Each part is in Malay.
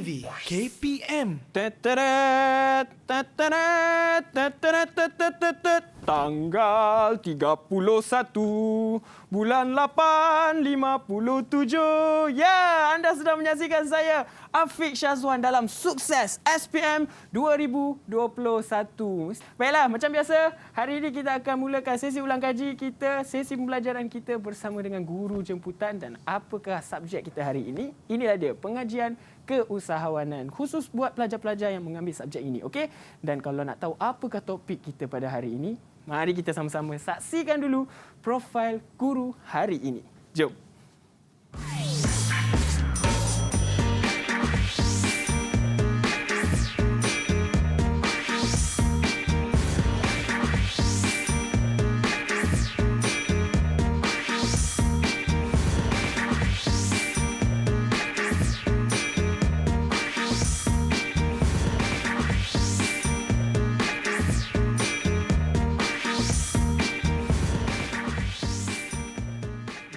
TV KPM. Tanggal 31 bulan 8 57. Ya, anda sedang menyaksikan saya Afiq Syazwan dalam Sukses SPM 2021. Baiklah, macam biasa, hari ini kita akan mulakan sesi ulang kaji kita, sesi pembelajaran kita bersama dengan guru jemputan. Dan apakah subjek kita hari ini? Inilah dia, pengajian keusahawanan khusus buat pelajar-pelajar yang mengambil subjek ini. Okey? Dan kalau nak tahu apakah topik kita pada hari ini, mari kita sama-sama saksikan dulu profil guru hari ini. Jom.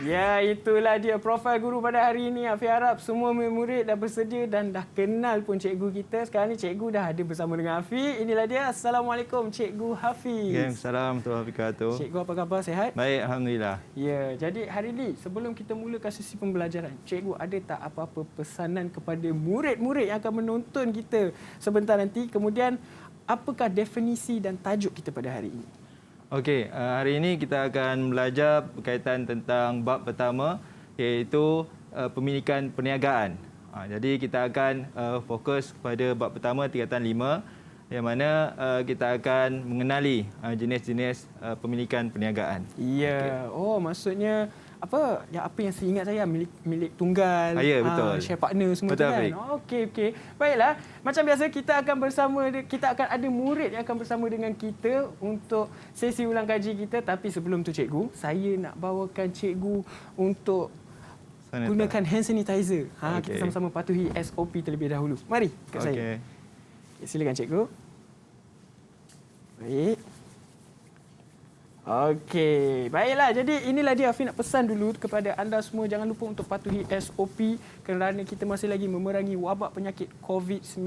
Ya, itulah dia profil guru pada hari ini. Afiq harap semua murid dah bersedia dan dah kenal pun cikgu kita. Sekarang ni cikgu dah ada bersama dengan Afiq. Inilah dia. Assalamualaikum Cikgu Hafiz. Waalaikumsalam warahmatullahi wabarakatuh. Cikgu apa khabar? Sihat? Baik, alhamdulillah. Ya, jadi hari ini sebelum kita mulakan sesi pembelajaran, cikgu ada tak apa-apa pesanan kepada murid-murid yang akan menonton kita sebentar nanti? Kemudian, apakah definisi dan tajuk kita pada hari ini? Okey, hari ini kita akan belajar berkaitan tentang bab pertama, iaitu pemilikan perniagaan. Jadi kita akan fokus kepada bab pertama tingkatan 5, yang mana kita akan mengenali jenis-jenis pemilikan perniagaan. Ya, okay. Oh maksudnya apa yang saya ingat saya milik tunggal, ya, betul. Share partner semua betul, tu kan. Okey. Baiklah, macam biasa kita akan ada murid yang akan bersama dengan kita untuk sesi ulang kaji kita. Tapi sebelum tu cikgu, saya nak bawakan cikgu untuk gunakan hand sanitizer. Okay. Kita sama-sama patuhi SOP terlebih dahulu. Mari kat saya. Okay, silakan cikgu. Baik. Okey, baiklah. Jadi inilah dia, Afiq nak pesan dulu kepada anda semua, jangan lupa untuk patuhi SOP kerana kita masih lagi memerangi wabak penyakit COVID-19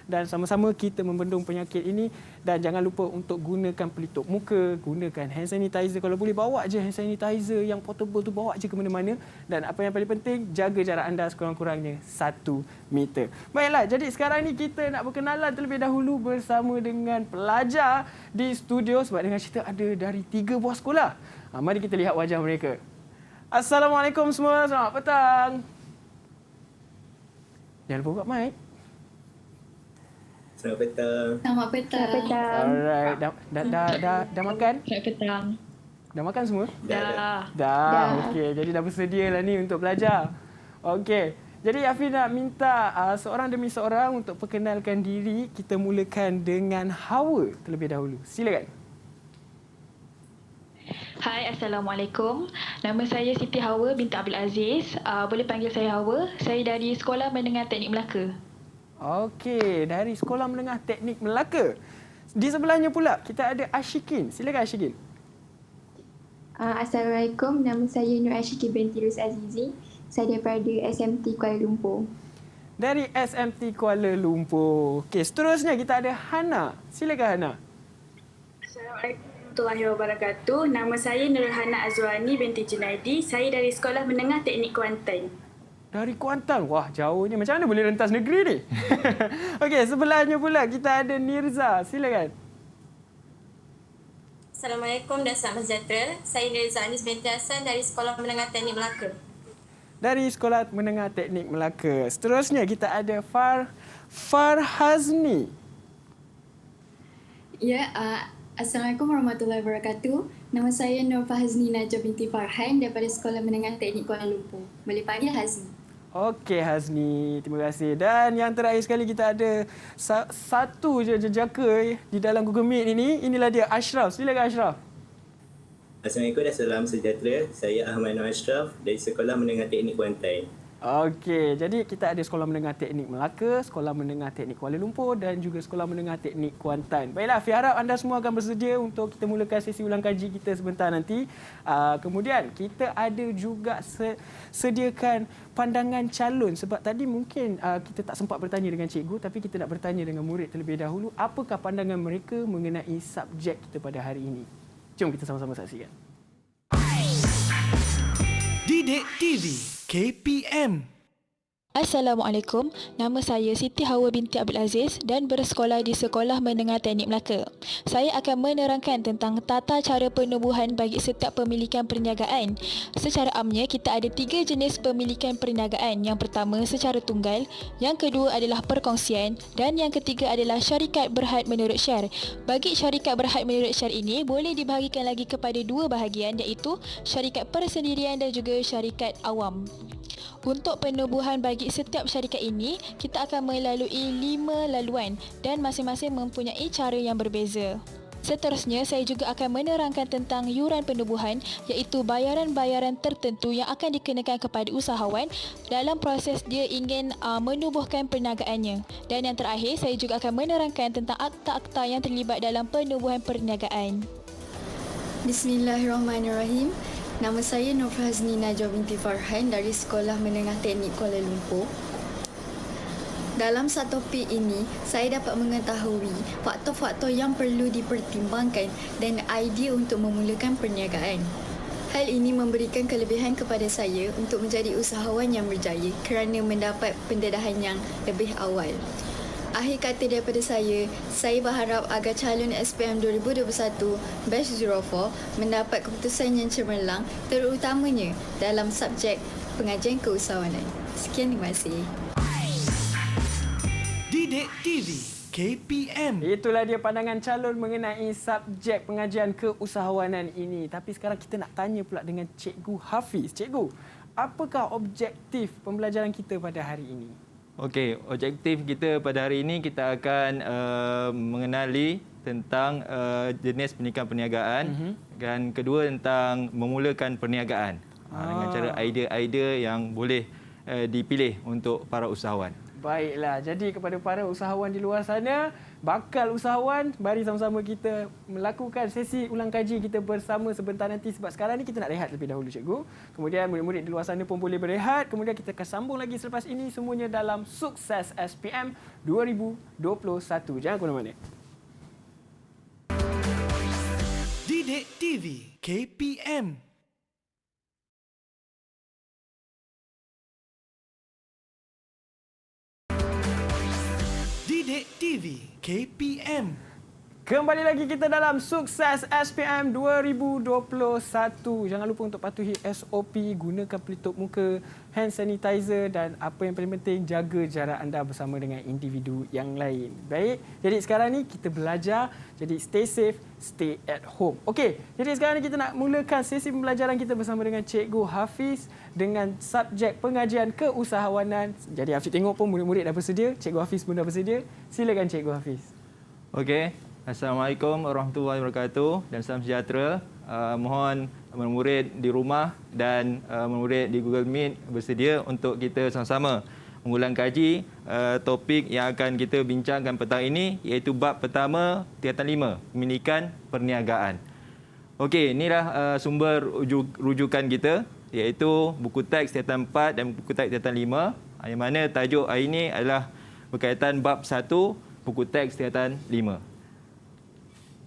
dan sama-sama kita membendung penyakit ini. Dan jangan lupa untuk gunakan pelitup muka, gunakan hand sanitizer. Kalau boleh bawa je hand sanitizer yang portable tu, bawa je ke mana-mana. Dan apa yang paling penting, jaga jarak anda sekurang-kurangnya 1 meter. Baiklah, jadi sekarang ni kita nak berkenalan terlebih dahulu bersama dengan pelajar di studio sebab dengan cerita ada dari 3 buah sekolah. Mari kita lihat wajah mereka. Assalamualaikum semua, selamat petang. Jangan lupa buka mic. Selamat petang. Selamat petang. Alright, dah makan? Selamat petang. Dah makan semua? Dah. Okey, jadi dah bersedia lah ni untuk belajar. Okey. Jadi Afiq nak minta seorang demi seorang untuk perkenalkan diri. Kita mulakan dengan Hawa terlebih dahulu. Silakan. Hai, Assalamualaikum. Nama saya Siti Hawa binti Abdul Aziz. Boleh panggil saya Hawa. Saya dari Sekolah Menengah Teknik Melaka. Okey, dari Sekolah Menengah Teknik Melaka. Di sebelahnya pula kita ada Ashikin. Silakan Ashikin. Assalamualaikum, nama saya Nur Ashikin binti Rus Azizi. Saya daripada SMT Kuala Lumpur. Dari SMT Kuala Lumpur. Okey, seterusnya kita ada Hana. Silakan Hana. Assalamualaikum warahmatullahi wabarakatuh. Nama saya Nurhana Azwani binti Junaidi. Saya dari Sekolah Menengah Teknik Kuantan. Dari Kuantan. Wah, jauhnya. Macam mana boleh rentas negeri ni? Okey, sebelahnya pula kita ada Nirza. Silakan. Assalamualaikum dan selamat sejahtera. Saya Nirza Anis binti Hassan dari Sekolah Menengah Teknik Melaka. Dari Sekolah Menengah Teknik Melaka. Seterusnya kita ada Farhazni. Ya, Assalamualaikum warahmatullahi wabarakatuh. Nama saya Nur Fahazni Najah binti Farhan daripada Sekolah Menengah Teknik Kuala Lumpur. Boleh panggil Hazni. Okey Hazni, terima kasih. Dan yang terakhir sekali kita ada satu je jejaka di dalam Google Meet ini. Inilah dia, Ashraf. Silakan Ashraf. Assalamualaikum dan salam sejahtera. Saya Ahmad Nur Ashraf dari Sekolah Menengah Teknik Kuantan. Okey, jadi kita ada Sekolah Menengah Teknik Melaka, Sekolah Menengah Teknik Kuala Lumpur dan juga Sekolah Menengah Teknik Kuantan. Baiklah, Fi harap anda semua akan bersedia untuk kita mulakan sesi ulang kaji kita sebentar nanti. Kemudian kita ada juga sediakan pandangan calon sebab tadi mungkin kita tak sempat bertanya dengan cikgu tapi kita nak bertanya dengan murid terlebih dahulu apakah pandangan mereka mengenai subjek kita pada hari ini. Jom kita sama-sama saksikan. Didik TV KPM. Assalamualaikum, nama saya Siti Hawa binti Abdul Aziz dan bersekolah di Sekolah Menengah Teknik Melaka. Saya akan menerangkan tentang tata cara penubuhan bagi setiap pemilikan perniagaan. Secara amnya, kita ada 3 jenis pemilikan perniagaan. Yang pertama secara tunggal, yang kedua adalah perkongsian dan yang ketiga adalah syarikat berhad menurut syar. Bagi syarikat berhad menurut syar ini boleh dibahagikan lagi kepada 2 bahagian iaitu syarikat persendirian dan juga syarikat awam. Untuk penubuhan bagi setiap syarikat ini, kita akan melalui 5 laluan dan masing-masing mempunyai cara yang berbeza. Seterusnya, saya juga akan menerangkan tentang yuran penubuhan iaitu bayaran-bayaran tertentu yang akan dikenakan kepada usahawan dalam proses dia ingin menubuhkan perniagaannya. Dan yang terakhir, saya juga akan menerangkan tentang akta-akta yang terlibat dalam penubuhan perniagaan. Bismillahirrahmanirrahim. Nama saya Nur Fahazni Najwa binti Farhan dari Sekolah Menengah Teknik Kuala Lumpur. Dalam satu topik ini, saya dapat mengetahui faktor-faktor yang perlu dipertimbangkan dan idea untuk memulakan perniagaan. Hal ini memberikan kelebihan kepada saya untuk menjadi usahawan yang berjaya kerana mendapat pendedahan yang lebih awal. Akhir kata daripada saya berharap agar calon SPM 2021 Batch 04 mendapat keputusan yang cemerlang terutamanya dalam subjek pengajian keusahawanan. Sekian, terima kasih. Didik TV KPM. Itulah dia pandangan calon mengenai subjek pengajian keusahawanan ini. Tapi sekarang kita nak tanya pula dengan Cikgu Hafiz. Cikgu, apakah objektif pembelajaran kita pada hari ini? Okey, objektif kita pada hari ini kita akan mengenali tentang jenis pendidikan perniagaan dan kedua tentang memulakan perniagaan dengan cara idea-idea yang boleh dipilih untuk para usahawan. Baiklah, jadi kepada para usahawan di luar sana, bakal usahawan, mari sama-sama kita melakukan sesi ulang kaji kita bersama sebentar nanti sebab sekarang ni kita nak rehat lebih dahulu cikgu. Kemudian murid-murid di luar sana pun boleh berehat. Kemudian kita akan sambung lagi selepas ini semuanya dalam Sukses SPM 2021. Jangan ke mana-mana. Didik TV KPM. Didik TV KPM. Kembali lagi kita dalam Sukses SPM 2021. Jangan lupa untuk patuhi SOP, gunakan pelitup muka, hand sanitizer dan apa yang paling penting, jaga jarak anda bersama dengan individu yang lain. Baik, jadi sekarang ni kita belajar, jadi stay safe, stay at home. Okey, jadi sekarang ni kita nak mulakan sesi pembelajaran kita bersama dengan Cikgu Hafiz dengan subjek pengajian keusahawanan. Jadi Hafiz tengok pun murid-murid dah bersedia, Cikgu Hafiz pun dah bersedia. Silakan Cikgu Hafiz. Okey, Assalamualaikum warahmatullahi wabarakatuh dan salam sejahtera. Mohon murid di rumah dan murid di Google Meet bersedia untuk kita sama-sama mengulang kaji topik yang akan kita bincangkan petang ini iaitu bab pertama tingkatan 5, pemilikan perniagaan. Okey, inilah sumber rujukan kita iaitu buku teks tingkatan 4 dan buku teks tingkatan 5 yang mana tajuk hari ini adalah berkaitan bab 1 buku teks tingkatan 5.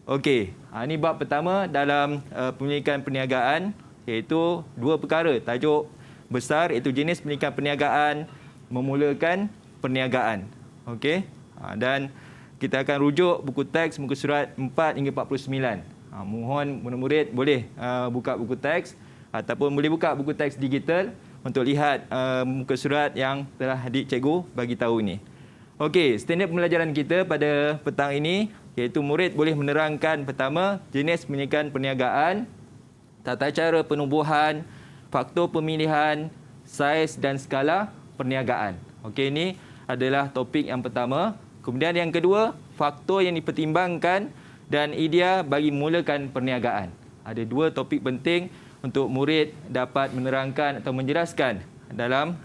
Okey, ini bab pertama dalam pemilikan perniagaan iaitu 2 perkara. Tajuk besar iaitu jenis pemilikan perniagaan, memulakan perniagaan. Okey, dan kita akan rujuk buku teks muka surat 4 hingga 49. Mohon murid-murid boleh buka buku teks ataupun boleh buka buku teks digital untuk lihat muka surat yang telah adik cikgu bagi tahu ini. Okey, standard pembelajaran kita pada petang ini iaitu murid boleh menerangkan pertama jenis pemilikan perniagaan, tata cara penubuhan, faktor pemilihan, saiz dan skala perniagaan. Okey, ini adalah topik yang pertama. Kemudian yang kedua, faktor yang dipertimbangkan dan idea bagi memulakan perniagaan. Ada 2 topik penting untuk murid dapat menerangkan atau menjelaskan dalam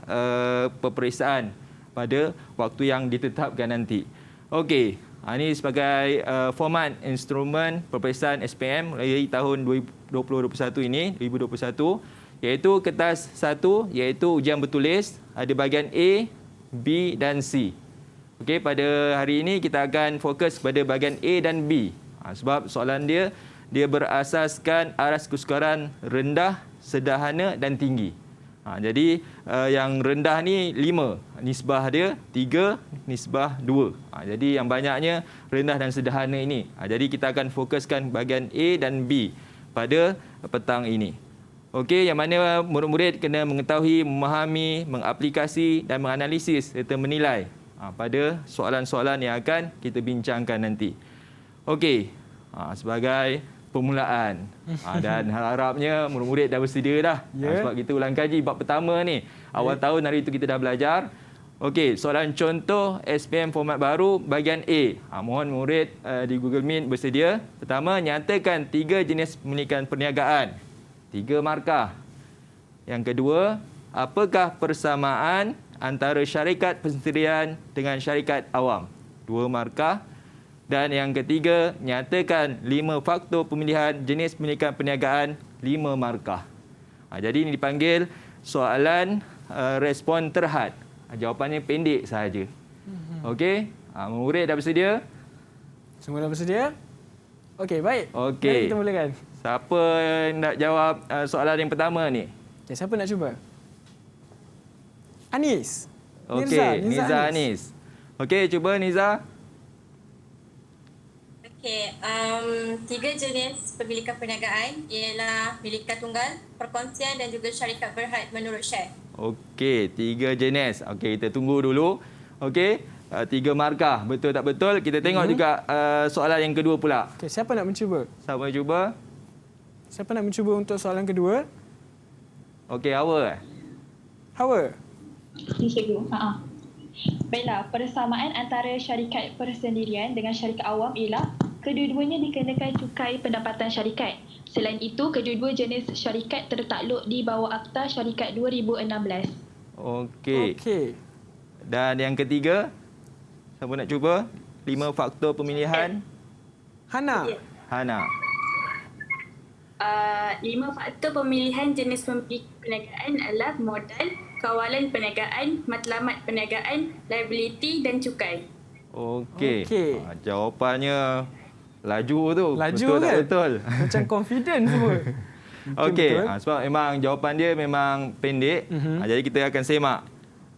peperiksaan pada waktu yang ditetapkan nanti. Okey, ini sebagai format instrumen peperiksaan SPM dari tahun 2021 ini, 2021, iaitu kertas 1 iaitu ujian bertulis, ada bahagian A, B dan C. Okey, pada hari ini kita akan fokus pada bahagian A dan B. Sebab soalan dia berasaskan aras kesukaran rendah, sederhana dan tinggi. Jadi yang rendah ni 5, nisbah dia 3, nisbah 2. Jadi yang banyaknya rendah dan sederhana ini. Jadi kita akan fokuskan bahagian A dan B pada petang ini. Okey, yang mana murid-murid kena mengetahui, memahami, mengaplikasi dan menganalisis serta menilai pada soalan-soalan yang akan kita bincangkan nanti. Okey, sebagai permulaan dan harapnya murid-murid dah bersedia dah. Sebab kita ulang kaji bab pertama ni. Awal tahun hari itu kita dah belajar. Okey, soalan contoh SPM format baru bahagian A. Mohon murid di Google Meet bersedia. Pertama, nyatakan 3 jenis pemilikan perniagaan. 3 markah. Yang kedua, apakah persamaan antara syarikat persendirian dengan syarikat awam? 2 markah. Dan yang ketiga, nyatakan 5 faktor pemilihan jenis pemilikan perniagaan, 5 markah. Jadi ini dipanggil soalan respon terhad. Jawapannya pendek sahaja. Okey, murid dah bersedia? Semua dah bersedia? Okey, baik. Okey. Mari kita mulakan. Siapa nak jawab soalan yang pertama ni? Okay, siapa nak cuba? Anis. Okey, Niza Anis. Okey, cuba Niza. Okey, 3 jenis pemilikan perniagaan ialah milikan tunggal, perkongsian dan juga syarikat berhad menurut Syekh. Okey, 3 jenis. Okey, kita tunggu dulu. Okey, 3 markah. Betul tak betul? Kita tengok juga soalan yang kedua pula. Okey, siapa nak mencuba? Siapa nak cuba? Siapa nak mencuba untuk soalan kedua? Okey, Hawa. Hawa. Cikgu. Baiklah, persamaan antara syarikat persendirian dengan syarikat awam ialah kedua-duanya dikenakan cukai pendapatan syarikat. Selain itu, kedua-dua jenis syarikat tertakluk di bawah Akta Syarikat 2016. Okey. Okey. Dan yang ketiga, siapa nak cuba? 5 faktor pemilihan. Hana. Hana. 5 faktor pemilihan jenis pemilikan perniagaan adalah modal, kawalan perniagaan, matlamat perniagaan, liability dan cukai. Okey. Okey. Jawapannya laju tu. Laju betul kan? tak betul? Macam confident semua. Okey, Betul. sebab memang jawapan dia memang pendek. Jadi kita akan semak.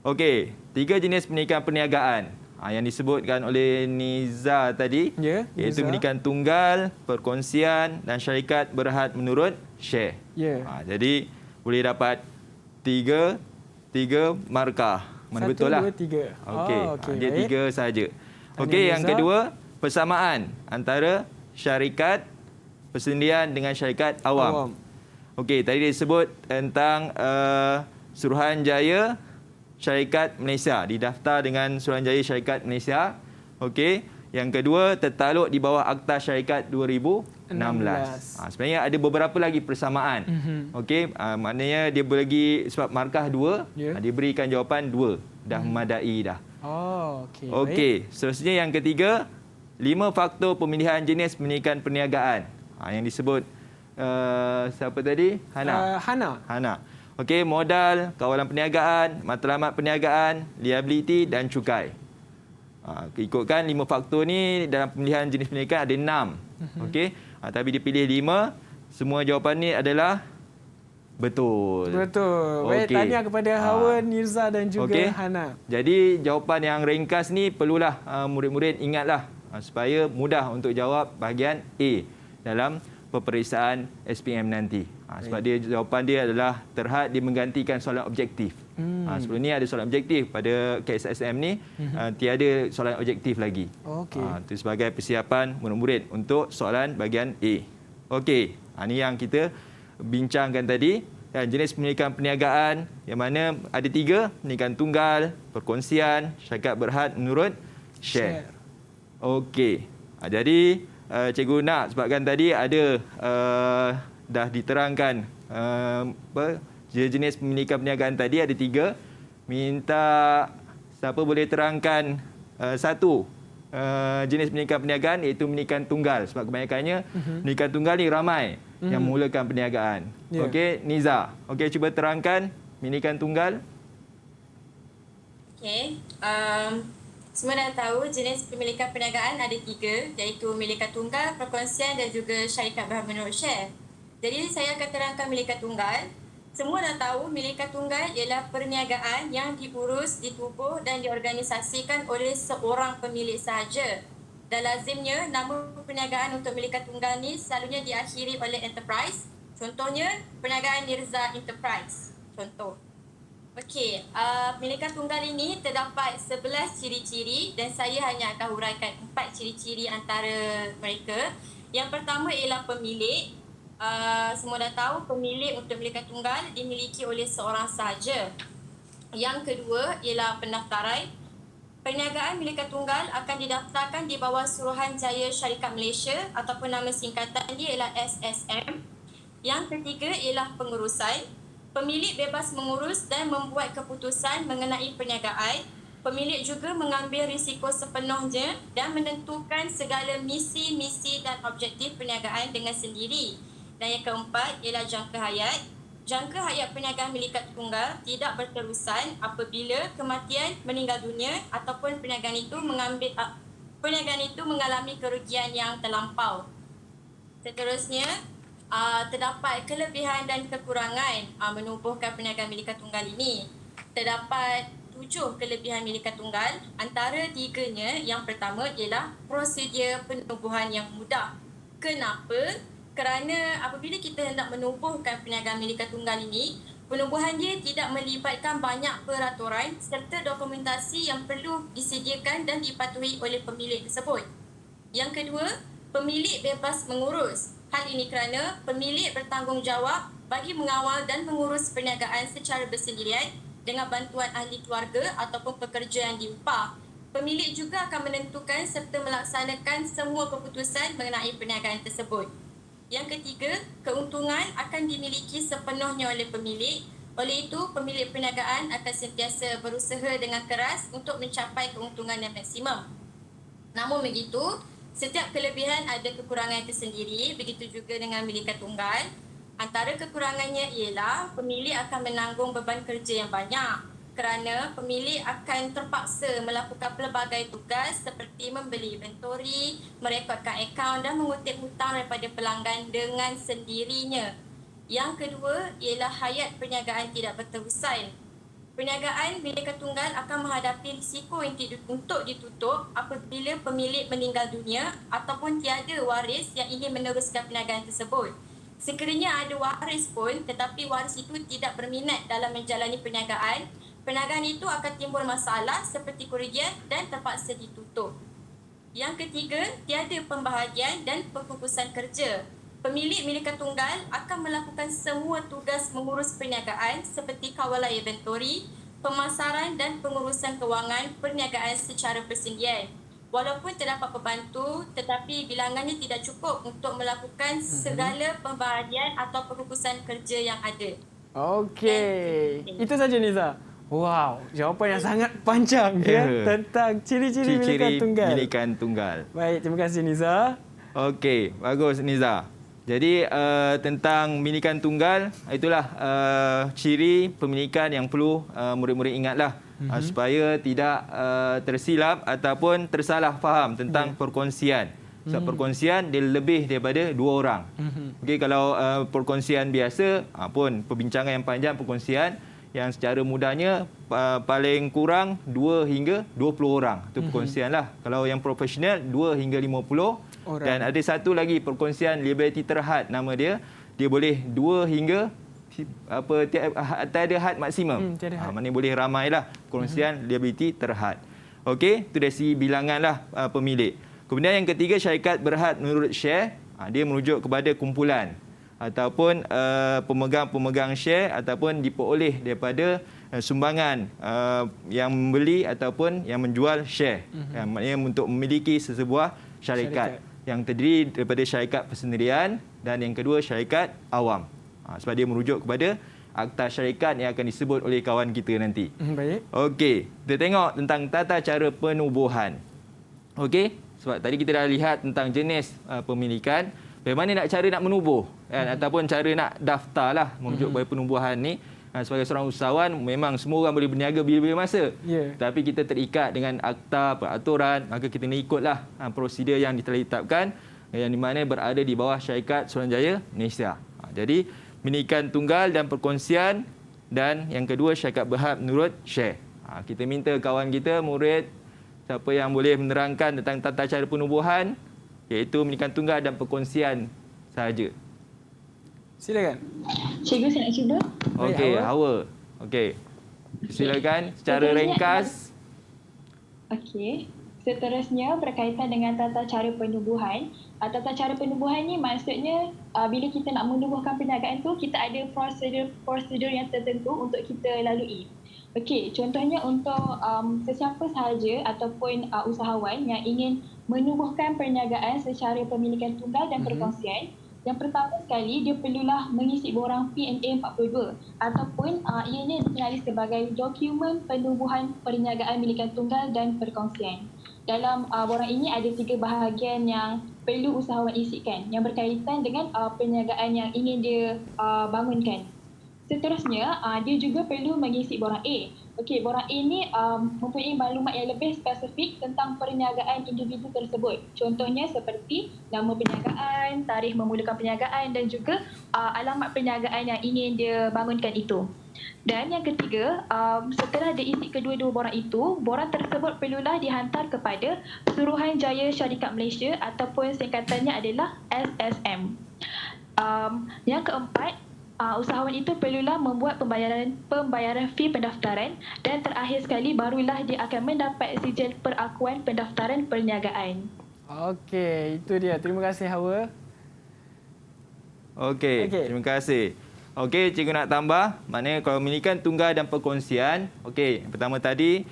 Okey, 3 jenis pemilikan perniagaan yang disebutkan oleh Niza tadi, Ya, iaitu Niza. pemilikan tunggal, perkongsian dan syarikat berhad menurut Syekh. Ya. Jadi boleh dapat 3 markah. Mana 1, betul lah? 2, 3. Okey, okey, dia baik. 3 saja. Tahniah, Okey, yang Niza. kedua, persamaan antara syarikat persendirian dengan syarikat awam. Okey, tadi dia sebut tentang Suruhanjaya Syarikat Malaysia, didaftar dengan Suruhanjaya Syarikat Malaysia. Okey, yang kedua tertakluk di bawah Akta Syarikat 2016. Sebenarnya ada beberapa lagi persamaan. Okey, maknanya dia bagi sebab markah 2, Ya. dia berikan jawapan 2. Dah memadai dah. Oh, okey. Okey, seterusnya yang ketiga, 5 faktor pemilihan jenis pemilikan perniagaan. Yang disebut siapa tadi? Hana. Hana. Hana. Okey, modal, kawalan perniagaan, matlamat perniagaan, liability dan cukai. Ikutkan 5 faktor ni dalam pemilihan jenis pemilikan ada 6. Okey, tapi dia pilih 5. Semua jawapan ni adalah betul. Betul. Baik, Okey. tahniah kepada Hawa, Nirza dan juga Okey. Hana. Jadi jawapan yang ringkas ni perlulah murid-murid ingatlah supaya mudah untuk jawab bahagian A dalam peperiksaan SPM nanti. Sebab dia jawapan dia adalah terhad, dia menggantikan soalan objektif. Sebelum ni ada soalan objektif, pada KSSM ni tiada soalan objektif lagi. Okey. Itu sebagai persiapan murid-murid untuk soalan bahagian A. Okey, ini yang kita bincangkan tadi. Dan jenis pemilikan perniagaan yang mana ada 3, pemilikan tunggal, perkongsian, syarikat berhad menurut Syekh. Okey. Jadi cikgu nak sebabkan tadi ada dah diterangkan jenis pemilikan perniagaan tadi ada 3. Minta siapa boleh terangkan satu jenis pemilikan perniagaan, iaitu pemilikan tunggal. Sebab kebanyakannya pemilikan tunggal ni ramai yang memulakan perniagaan. Ya. Okey, Niza. Okey, cuba terangkan pemilikan tunggal. Okey. Semua dah tahu jenis pemilikan perniagaan ada 3, iaitu pemilikan tunggal, perkongsian dan juga syarikat berhad menurut share. Jadi saya akan terangkan pemilikan tunggal. Semua dah tahu pemilikan tunggal ialah perniagaan yang diurus, ditubuh dan diorganisasikan oleh seorang pemilik sahaja. Dan lazimnya nama perniagaan untuk pemilikan tunggal ni selalunya diakhiri oleh enterprise. Contohnya perniagaan Nirza Enterprise. Contoh. Okey, pemilikan tunggal ini terdapat 11 ciri-ciri dan saya hanya akan huraikan 4 ciri-ciri antara mereka. Yang pertama ialah pemilik. Semua dah tahu pemilik untuk pemilikan tunggal dimiliki oleh seorang sahaja. Yang kedua ialah pendaftaran. Perniagaan pemilikan tunggal akan didaftarkan di bawah Suruhanjaya Syarikat Malaysia ataupun nama singkatan dia ialah SSM. Yang ketiga ialah pengurusan. Pemilik bebas mengurus dan membuat keputusan mengenai perniagaan. Pemilik juga mengambil risiko sepenuhnya dan menentukan segala misi dan objektif perniagaan dengan sendiri. Dan yang keempat ialah jangka hayat. Jangka hayat perniagaan pemilikan tunggal tidak berterusan apabila kematian, meninggal dunia ataupun perniagaan itu mengalami kerugian yang terlampau. Seterusnya, terdapat kelebihan dan kekurangan menubuhkan perniagaan pemilikan tunggal ini. Terdapat 7 kelebihan pemilikan tunggal. Antara 3-nya, yang pertama ialah prosedur penubuhan yang mudah. Kenapa? Kerana apabila kita hendak menubuhkan perniagaan pemilikan tunggal ini, penubuhan dia tidak melibatkan banyak peraturan serta dokumentasi yang perlu disediakan dan dipatuhi oleh pemilik tersebut. Yang kedua, pemilik bebas mengurus. Hal ini kerana pemilik bertanggungjawab bagi mengawal dan mengurus perniagaan secara bersendirian dengan bantuan ahli keluarga ataupun pekerja yang diupah. Pemilik juga akan menentukan serta melaksanakan semua keputusan mengenai perniagaan tersebut. Yang ketiga, keuntungan akan dimiliki sepenuhnya oleh pemilik. Oleh itu, pemilik perniagaan akan sentiasa berusaha dengan keras untuk mencapai keuntungan yang maksimum. Namun begitu, setiap kelebihan ada kekurangan tersendiri, begitu juga dengan pemilikan tunggal. Antara kekurangannya ialah pemilik akan menanggung beban kerja yang banyak kerana pemilik akan terpaksa melakukan pelbagai tugas seperti membeli inventory, merekodkan akaun dan mengutip hutang daripada pelanggan dengan sendirinya. Yang kedua ialah hayat perniagaan tidak berterusan. Perniagaan pemilikan tunggal akan menghadapi risiko untuk ditutup apabila pemilik meninggal dunia ataupun tiada waris yang ingin meneruskan perniagaan tersebut. Sekiranya ada waris pun tetapi waris itu tidak berminat dalam menjalani perniagaan, perniagaan itu akan timbul masalah seperti kerugian dan terpaksa ditutup. Yang ketiga, tiada pembahagian dan pengfokusan kerja. Pemilik pemilikan tunggal akan melakukan semua tugas mengurus perniagaan seperti kawalan inventory, pemasaran dan pengurusan kewangan perniagaan secara bersendirian. Walaupun terdapat pembantu, tetapi bilangannya tidak cukup untuk melakukan segala pembahagian atau pengfokusan kerja yang ada. Okey. Itu saja Niza. Wow, jawapan yang sangat panjang ya tentang ciri-ciri pemilikan tunggal. Baik, terima kasih Niza. Okey, bagus Niza. Jadi tentang pemilikan tunggal, itulah ciri pemilikan yang perlu murid-murid ingatlah supaya tidak tersilap ataupun tersalah faham tentang perkongsian. Sebab perkongsian dia lebih daripada 2 orang. Okey, kalau perkongsian biasa pun perbincangan yang panjang, perkongsian yang secara mudahnya paling kurang 2 hingga 20 orang. Itu perkongsian lah. Kalau yang profesional 2 hingga 50 orang. Dan ada satu lagi perkongsian liability terhad nama dia. Dia boleh 2 hingga tiada had maksimum. Maknanya boleh ramailah perkongsian liability terhad. Okey, itu dari segi bilanganlah pemilik. Kemudian yang ketiga, syarikat berhad menurut share. Dia merujuk kepada kumpulan ataupun pemegang-pemegang share ataupun diperoleh daripada sumbangan yang membeli ataupun yang menjual share. Maknanya untuk memiliki sesebuah syarikat yang terdiri daripada syarikat persendirian dan yang kedua syarikat awam. Sebab dia merujuk kepada akta syarikat yang akan disebut oleh kawan kita nanti. Baik. Okey, kita tengok tentang tata cara penubuhan. Okey, sebab tadi kita dah lihat tentang jenis pemilikan, bagaimana cara nak menubuh kan, ataupun cara nak daftarlah merujuk kepada penubuhan ni. Sebagai seorang usahawan, memang semua orang boleh berniaga bila-bila masa. Yeah. Tapi kita terikat dengan akta peraturan, maka kita kena ikutlah prosedur yang telah ditetapkan, yang di mana berada di bawah Syarikat Suruhanjaya Malaysia. Jadi, pemilikan tunggal dan perkongsian, dan yang kedua syarikat berhad menurut share. Kita minta kawan kita, murid, siapa yang boleh menerangkan tentang tata cara penubuhan, iaitu pemilikan tunggal dan perkongsian sahaja. Silakan. Cikgu, saya nak cuba. Okey, Hawa. Okey. Silakan secara ringkas. Okey. Seterusnya berkaitan dengan tata cara penubuhan. Tata cara penubuhan ni maksudnya bila kita nak menubuhkan perniagaan tu, kita ada prosedur yang tertentu untuk kita lalui. Okey, contohnya untuk sesiapa sahaja ataupun usahawan yang ingin menubuhkan perniagaan secara pemilikan tunggal dan perkongsian, yang pertama sekali, dia perlulah mengisi borang P&A 42 ataupun ianya dikenali sebagai dokumen penubuhan perniagaan milikan tunggal dan perkongsian. Dalam borang ini ada 3 bahagian yang perlu usahawan isikan yang berkaitan dengan perniagaan yang ingin dia bangunkan. Seterusnya, dia juga perlu mengisi borang A. Okey, borang A ni mempunyai maklumat yang lebih spesifik tentang perniagaan individu tersebut. Contohnya seperti nama perniagaan, tarikh memulakan perniagaan dan juga alamat perniagaan yang ingin dia bangunkan itu. Dan yang ketiga, setelah diisi kedua-dua borang itu, borang tersebut perlulah dihantar kepada Suruhanjaya Syarikat Malaysia ataupun singkatannya adalah SSM. Yang keempat, usahawan itu perlulah membuat pembayaran fee pendaftaran, dan terakhir sekali barulah dia akan mendapat sijil perakuan pendaftaran perniagaan. Okey, itu dia. Terima kasih Hawa. Okey, terima kasih. Okey, cikgu nak tambah, maknanya kalau memilikan tunggal dan perkongsian, okey, pertama tadi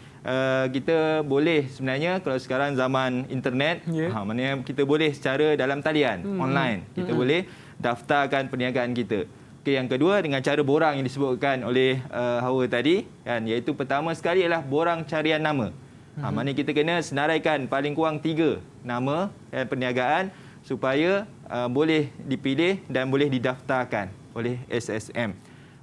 kita boleh sebenarnya kalau sekarang zaman internet, maknanya kita boleh secara dalam talian, online, kita boleh daftarkan perniagaan kita. Okey, yang kedua dengan cara borang yang disebutkan oleh Hawa tadi, kan, iaitu pertama sekali ialah borang carian nama. Maknanya kita kena senaraikan paling kurang 3 nama perniagaan supaya boleh dipilih dan boleh didaftarkan oleh SSM.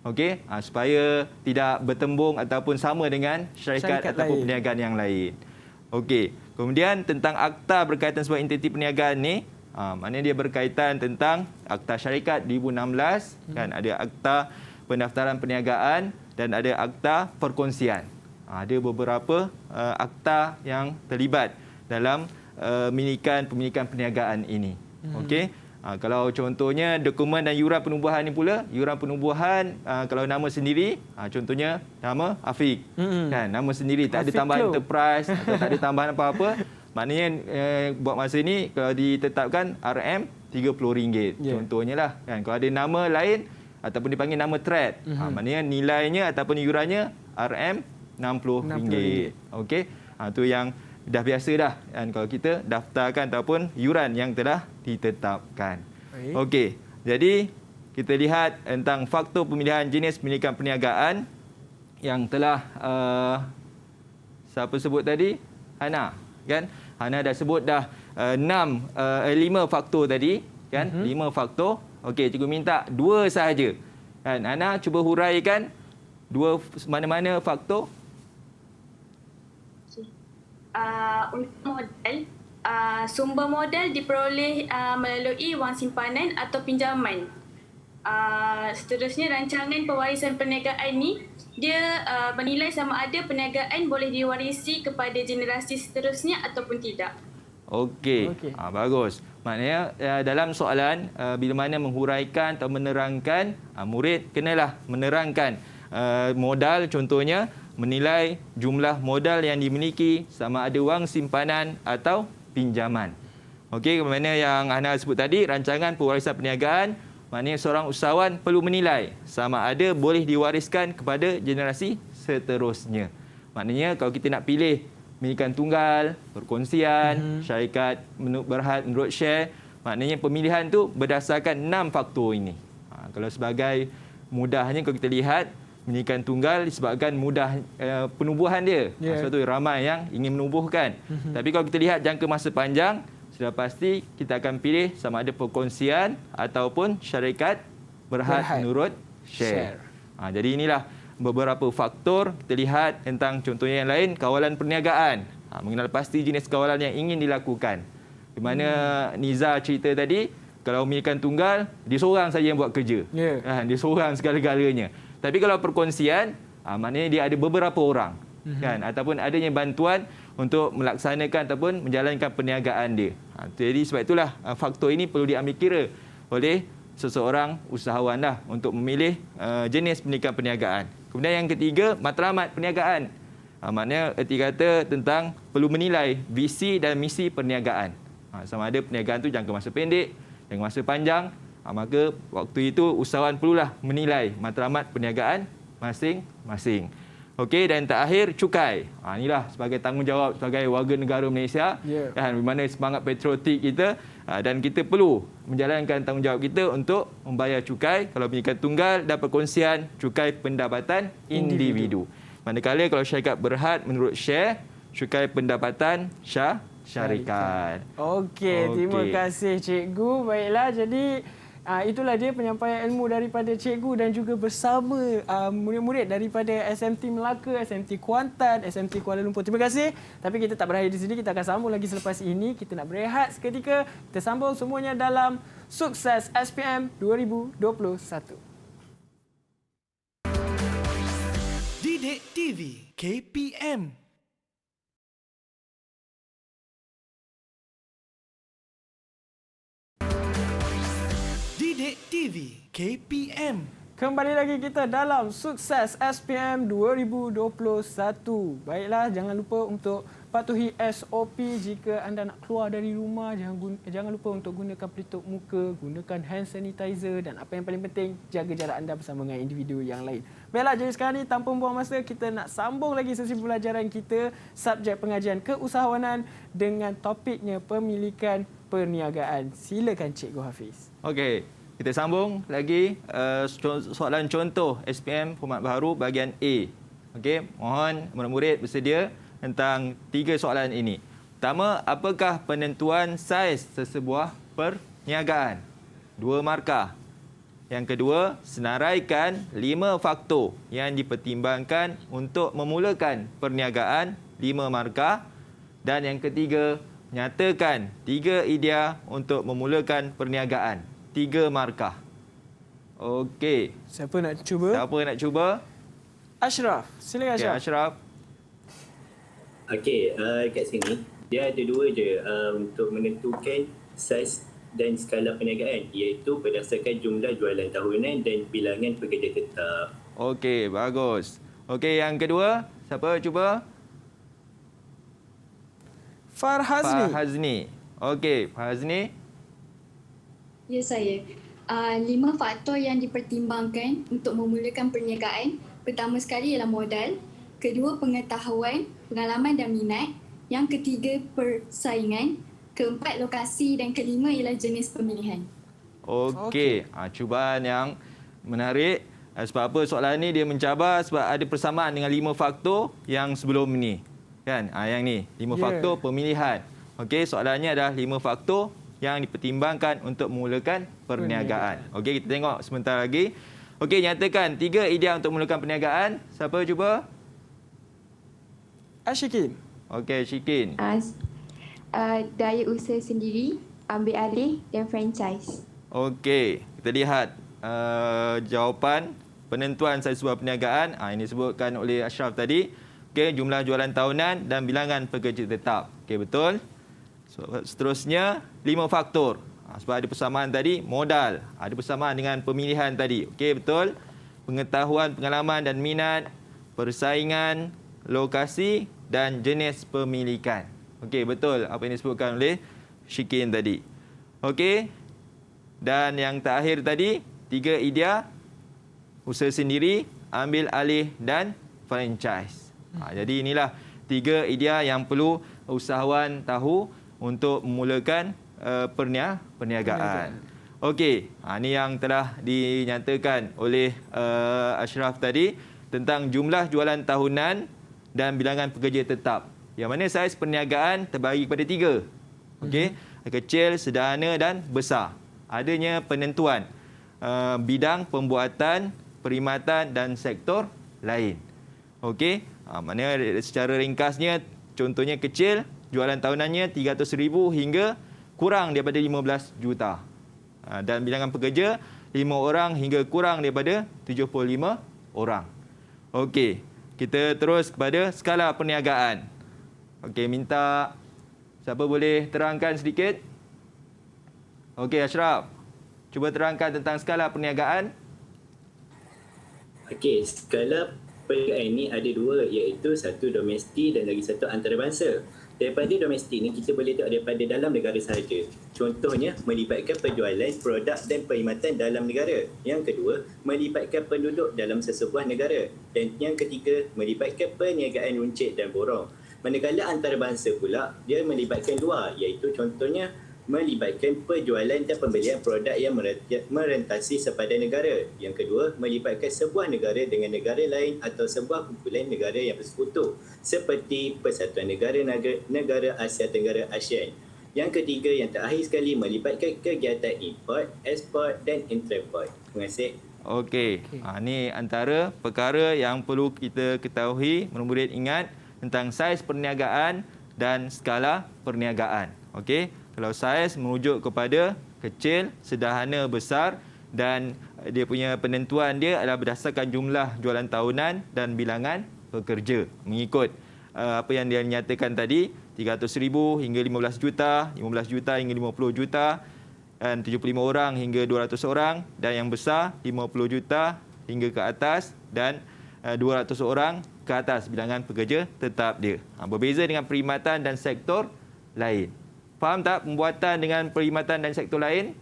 Okey, supaya tidak bertembung ataupun sama dengan syarikat ataupun perniagaan yang lain. Okey, kemudian tentang akta berkaitan sebuah entiti perniagaan ni, maknanya dia berkaitan tentang akta syarikat 2016, kan, ada akta pendaftaran perniagaan dan ada akta perkongsian. Ada beberapa akta yang terlibat dalam pemilikan perniagaan ini. Okey. Kalau contohnya dokumen dan yuran penubuhan ni pula, yuran penubuhan kalau nama sendiri, contohnya nama Afiq, kan, nama sendiri, tak ada tambahan enterprise atau tak ada tambahan apa-apa. Maknanya buat masa ini kalau ditetapkan RM RM30, contohnya lah, kan. Kalau ada nama lain ataupun dipanggil nama trade, maknanya nilainya ataupun yurannya RM RM60. Okey, itu yang dah biasa dah, kan, kalau kita daftarkan ataupun yuran yang telah ditetapkan. Okey, jadi kita lihat tentang faktor pemilihan jenis pemilikan perniagaan yang telah siapa sebut tadi? Hana, kan? Hana dah sebut dah 5 faktor tadi, kan? 5 faktor. Okey, cikgu minta 2 sahaja. Kan, Hana cuba huraikan 2 mana-mana faktor. Untuk modal, sumber modal diperoleh melalui wang simpanan atau pinjaman. Seterusnya, rancangan pewarisan perniagaan ni dia menilai sama ada perniagaan boleh diwarisi kepada generasi seterusnya ataupun tidak. Okey, bagus. Maknanya dalam soalan bila mana menghuraikan atau menerangkan, murid kenalah menerangkan modal, contohnya menilai jumlah modal yang dimiliki sama ada wang simpanan atau pinjaman. Okey, mana yang Hana sebut tadi, rancangan pewarisan perniagaan, maknanya seorang usahawan perlu menilai sama ada boleh diwariskan kepada generasi seterusnya. Maknanya kalau kita nak pilih pemilikan tunggal, perkongsian, syarikat berhad menurut share, maknanya pemilihan tu berdasarkan 6 faktor ini. Kalau sebagai mudahnya kalau kita lihat pendidikan tunggal disebabkan mudah penubuhan dia. Sebab tu ramai yang ingin menubuhkan. Tapi kalau kita lihat jangka masa panjang, sudah pasti kita akan pilih sama ada perkongsian ataupun syarikat berhad menurut share. Jadi inilah beberapa faktor kita lihat tentang contohnya yang lain, kawalan perniagaan. Mengenal pasti jenis kawalan yang ingin dilakukan. Di mana Niza cerita tadi, kalau memilikan tunggal, dia seorang saja yang buat kerja. Dia seorang segala-galanya. Tapi kalau perkongsian, maknanya dia ada beberapa orang. Kan? Ataupun adanya bantuan untuk melaksanakan ataupun menjalankan perniagaan dia. Jadi sebab itulah faktor ini perlu diambil kira oleh seseorang usahawan lah untuk memilih jenis pendidikan perniagaan. Kemudian yang ketiga, matlamat perniagaan. Maknanya erti kata tentang perlu menilai visi dan misi perniagaan. Sama ada perniagaan itu jangka masa pendek, jangka masa panjang. Maka waktu itu usahawan perlulah menilai matlamat perniagaan masing-masing. Okey, dan terakhir cukai. Inilah sebagai tanggungjawab sebagai warga negara Malaysia. Kan, di mana semangat patriotik kita dan kita perlu menjalankan tanggungjawab kita untuk membayar cukai. Kalau pendidikan tunggal dan perkongsian, cukai pendapatan individu. Manakala kalau syarikat berhad menurut share, cukai pendapatan syarikat. Okey, terima kasih cikgu. Baiklah, jadi itulah dia penyampaian ilmu daripada cikgu dan juga bersama murid-murid daripada SMT Melaka, SMT Kuantan, SMT Kuala Lumpur. Terima kasih. Tapi kita tak berakhir di sini, kita akan sambung lagi selepas ini. Kita nak berehat seketika. Kita sambung semuanya dalam Sukses SPM 2021. Didik TV KPM. Didik TV KPM. Kembali lagi kita dalam Sukses SPM 2021. Baiklah, jangan lupa untuk patuhi SOP jika anda nak keluar dari rumah. Jangan lupa untuk gunakan pelitup muka, gunakan hand sanitizer dan apa yang paling penting, jaga jarak anda bersama dengan individu yang lain. Baiklah, jadi sekarang ni tanpa membuang masa, kita nak sambung lagi sesi pembelajaran kita, subjek pengajian keusahawanan dengan topiknya pemilikan perniagaan. Silakan Cikgu Hafiz. Okey, kita sambung lagi soalan contoh SPM format baharu bahagian A. Okey, mohon murid-murid bersedia tentang 3 soalan ini. Pertama, apakah penentuan saiz sesebuah perniagaan? 2 markah. Yang kedua, senaraikan 5 faktor yang dipertimbangkan untuk memulakan perniagaan, 5 markah. Dan yang ketiga, nyatakan 3 idea untuk memulakan perniagaan, 3 markah. Okey. Siapa nak cuba? Ashraf. Silakan Ashraf. Okay, Ashraf. Okey, kat sini dia ada 2 je untuk menentukan saiz dan skala perniagaan, iaitu berdasarkan jumlah jualan tahunan dan bilangan pekerja tetap. Okey, bagus. Okey, yang kedua, siapa cuba? Farhazni. Okey, Farhazni. Ya, saya. 5 faktor yang dipertimbangkan untuk memulakan perniagaan. Pertama sekali ialah modal. Kedua, pengetahuan, pengalaman dan minat. Yang ketiga, persaingan. Keempat, lokasi. Dan kelima ialah jenis pemilihan. Okey, cubaan yang menarik. Sebab apa soalan ni dia mencabar sebab ada persamaan dengan 5 faktor yang sebelum ni. Kan? Yang ni, 5 faktor pemilihan. Okey, soalannya adalah 5 faktor yang dipertimbangkan untuk memulakan perniagaan. Okey, kita tengok sebentar lagi. Okey, nyatakan 3 idea untuk memulakan perniagaan. Siapa cuba? Ashikin. Okey, Syikin. Daya usaha sendiri, ambil alih dan franchise. Okey, kita lihat jawapan penentuan saiz sebuah perniagaan. Ini disebutkan oleh Ashraf tadi. Okey, jumlah jualan tahunan dan bilangan pekerja tetap. Okey, betul. Seterusnya, 5 faktor. Sebab ada persamaan tadi, modal. Ada persamaan dengan pemilihan tadi. Okey, betul. Pengetahuan, pengalaman dan minat, persaingan, lokasi dan jenis pemilikan. Okey, betul apa yang disebutkan oleh Syikin tadi. Okey. Dan yang terakhir tadi, 3 idea, usaha sendiri, ambil alih dan franchise. Jadi inilah 3 idea yang perlu usahawan tahu untuk memulakan perniagaan. Okey, ini yang telah dinyatakan oleh Ashraf tadi tentang jumlah jualan tahunan dan bilangan pekerja tetap. Yang mana saiz perniagaan terbagi kepada 3. Okey, kecil, sederhana dan besar. Adanya penentuan bidang pembuatan, perkhidmatan dan sektor lain. Okey, maknanya secara ringkasnya contohnya kecil, jualan tahunannya 300,000 hingga kurang daripada 15 juta. Dan bilangan pekerja 5 orang hingga kurang daripada 75 orang. Okey, kita terus kepada skala perniagaan. Okey, minta siapa boleh terangkan sedikit? Okey, Ashraf. Cuba terangkan tentang skala perniagaan. Okey, skala perniagaan ini ada 2, iaitu satu domestik dan lagi satu antarabangsa. Daripada domestik ni kita boleh tengok daripada dalam negara sahaja. Contohnya melibatkan penjualan produk dan perkhidmatan dalam negara. Yang kedua, melibatkan penduduk dalam sesebuah negara. Dan yang ketiga, melibatkan perniagaan runcit dan borong. Manakala antarabangsa pula, dia melibatkan 2, iaitu contohnya melibatkan penjualan dan pembelian produk yang merentasi sepadan negara. Yang kedua, melibatkan sebuah negara dengan negara lain atau sebuah kumpulan negara yang bersekutu seperti Persatuan Negara Asia Tenggara ASEAN. Yang ketiga, yang terakhir sekali, melibatkan kegiatan import, ekspor dan intraimport. Terima kasih. Okey, ini antara perkara yang perlu kita ketahui, murid-murid ingat tentang saiz perniagaan dan skala perniagaan. Okey. Kalau saiz merujuk kepada kecil, sederhana, besar dan dia punya penentuan dia adalah berdasarkan jumlah jualan tahunan dan bilangan pekerja. Mengikut apa yang dia nyatakan tadi, 300,000 hingga 15 juta, 15 juta hingga 50 juta dan 75 orang hingga 200 orang dan yang besar 50 juta hingga ke atas dan 200 orang ke atas bilangan pekerja tetap dia. Berbeza dengan perkhidmatan dan sektor lain. Faham tak pembuatan dengan perkhidmatan dan sektor lain?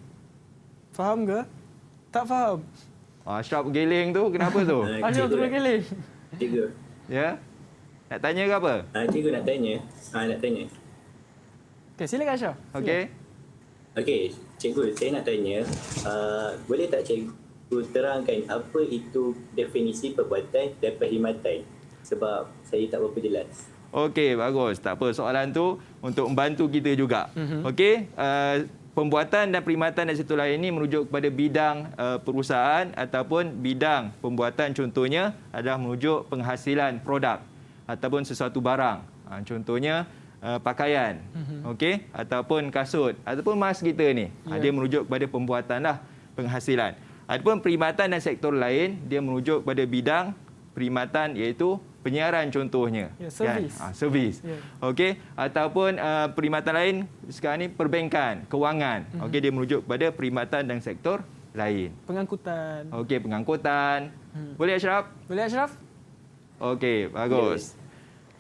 Faham ke? Tak faham. Ashraf geling tu kenapa tu? Ashraf terus geling. Cikgu. Ya? Nak tanya ke apa? Cikgu nak tanya. Nak tanya. Okey, silakan Ashraf. Okey. Okey, cikgu, saya nak tanya, boleh tak cikgu terangkan apa itu definisi perbuatan dan perkhidmatan? Sebab saya tak berapa jelas. Okey, bagus. Tak apa, soalan tu untuk membantu kita juga. Okey, pembuatan dan perkhidmatan dan sektor lain ini merujuk kepada bidang perusahaan ataupun bidang pembuatan, contohnya adalah merujuk penghasilan produk ataupun sesuatu barang. Contohnya pakaian, okey, ataupun kasut ataupun mas kita ni. Dia merujuk kepada pembuatan lah, penghasilan. Adapun perkhidmatan dan sektor lain, dia merujuk kepada bidang perkhidmatan iaitu penyiaran contohnya. Servis. Servis. Okey, ataupun perkhidmatan lain sekarang ni perbankan, kewangan. Okey, dia merujuk kepada perkhidmatan dan sektor lain. Pengangkutan. Okey, pengangkutan. Boleh Ashraf? Boleh Ashraf? Okey, bagus.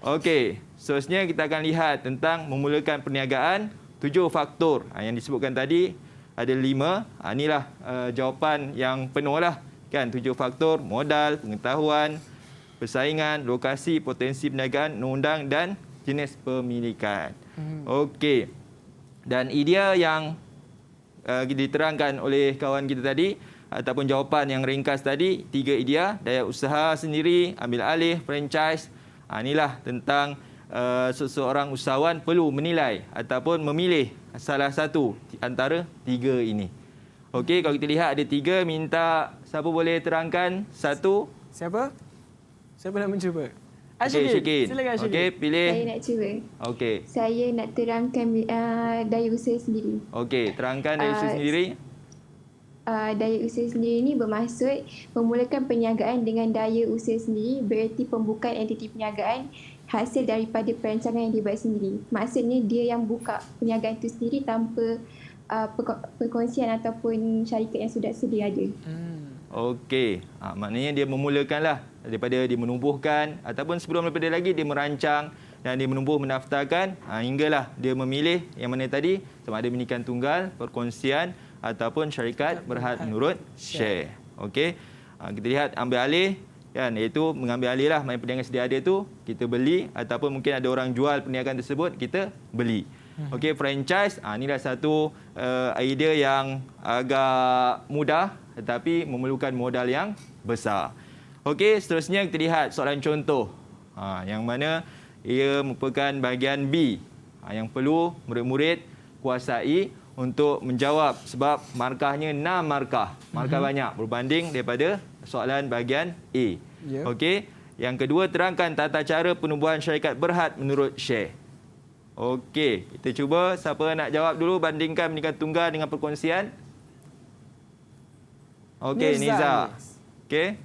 Okey, seterusnya kita akan lihat tentang memulakan perniagaan, 7 faktor. Yang disebutkan tadi ada 5. Inilah jawapan yang penuh lah. Kan, 7 faktor: modal, pengetahuan, persaingan, lokasi, potensi perniagaan, undang dan jenis pemilikan. Okey. Dan idea yang diterangkan oleh kawan kita tadi ataupun jawapan yang ringkas tadi, 3 idea: daya usaha sendiri, ambil alih, franchise. Inilah tentang seseorang usahawan perlu menilai ataupun memilih salah satu antara 3 ini. Okey, kalau kita lihat ada 3, minta siapa boleh terangkan satu? Siapa? Siapa nak mencuba? Syikin. Silakan Syikin. Okey, pilih. Saya nak cuba. Okey. Saya nak terangkan daya usaha sendiri. Okey, terangkan daya usaha sendiri. Daya usaha sendiri ini bermaksud memulakan perniagaan dengan daya usaha sendiri, bererti pembukaan entiti perniagaan hasil daripada perancangan yang dibuat sendiri. Maksudnya dia yang buka perniagaan itu sendiri tanpa perkongsian ataupun syarikat yang sudah sedia ada. Okey, maknanya dia memulakanlah daripada dia menubuhkan ataupun sebelum daripada lagi dia merancang dan dia menubuh mendaftarkan hinggalah dia memilih yang mana tadi, sama ada minikan tunggal, perkongsian ataupun syarikat berhad menurut share. Okey, kita lihat ambil alih kan, iaitu mengambil alih lah perniagaan sedia ada tu kita beli ataupun mungkin ada orang jual perniagaan tersebut kita beli. Okey, franchise, inilah satu idea yang agak mudah tetapi memerlukan modal yang besar. Okey, seterusnya kita lihat soalan contoh. Yang mana ia merupakan bahagian B yang perlu murid-murid kuasai untuk menjawab sebab markahnya 6 markah. Markah banyak berbanding daripada soalan bahagian A. Ya. Okey, yang kedua, terangkan tata cara penubuhan syarikat berhad menurut Syekh. Okey, kita cuba siapa nak jawab dulu bandingkan pendidikan tunggal dengan perkongsian. Okey, Niza. Okey.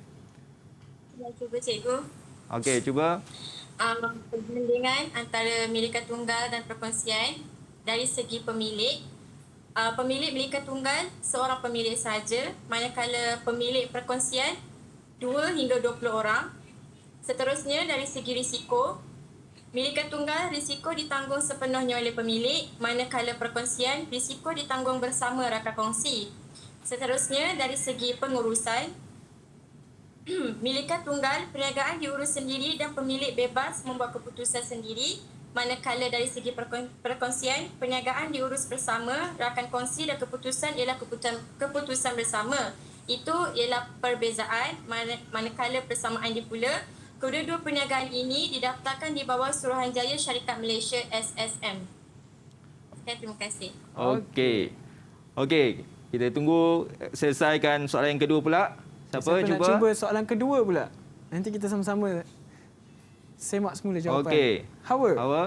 Saya cuba cikgu. Okey, cuba. Perbandingan antara milikan tunggal dan perkongsian dari segi pemilik. Pemilik milikan tunggal seorang pemilik sahaja, manakala pemilik perkongsian 2 hingga 20 orang. Seterusnya dari segi risiko, milikan tunggal risiko ditanggung sepenuhnya oleh pemilik, manakala perkongsian risiko ditanggung bersama rakan kongsi. Seterusnya dari segi pengurusan, milikan tunggal perniagaan diurus sendiri dan pemilik bebas membuat keputusan sendiri, manakala dari segi perkongsian perniagaan diurus bersama rakan kongsi dan keputusan ialah keputusan bersama. Itu ialah perbezaan, manakala persamaan di pula kedua-dua perniagaan ini didaftarkan di bawah Suruhanjaya Syarikat Malaysia SSM. Okay, terima kasih. Okey. Okey, kita tunggu selesaikan soalan yang kedua pula. Siapa Siapa cuba? nak cuba soalan kedua pula? Nanti kita sama-sama semak semula jawapan. Okey. Hawa. Hawa.